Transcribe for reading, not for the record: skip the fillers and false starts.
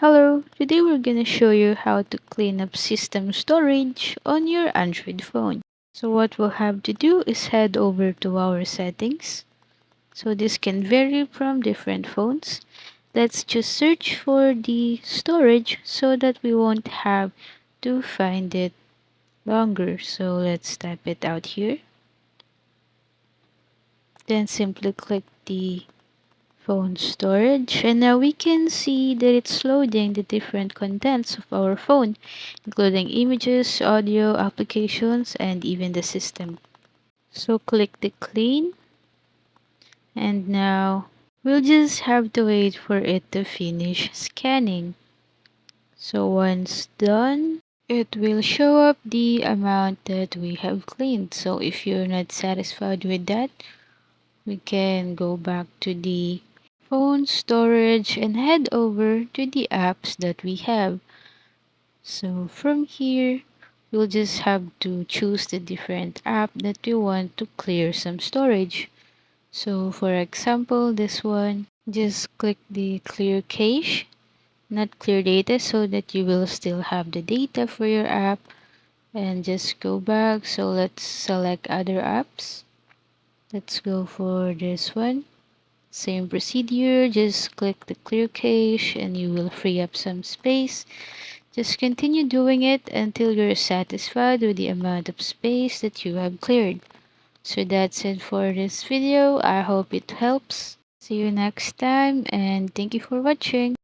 Hello, today we're gonna show you how to clean up system storage on your Android phone. So what we'll have to do is head over to our settings. So this can vary from different phones. Let's just search for the storage so that we won't have to find it longer. So let's type it out here. Then simply click the phone storage, and now we can see that it's loading the different contents of our phone, including images, audio, applications, and even the system. So click the clean, and now we'll just have to wait for it to finish scanning. So once done, it will show up the amount that we have cleaned. So if you're not satisfied with that, we can go back to the phone storage and head over to the apps that we have. So from here, we'll just have to choose the different app that we want to clear some storage. So for example, this one, just click the clear cache, not clear data, so that you will still have the data for your app, and just go back. So let's select other apps. Let's go for this one. Same procedure, just click the clear cache and you will free up some space. Just continue doing it until you're satisfied with the amount of space that you have cleared. So that's it for this video. I hope it helps. See you next time and thank you for watching.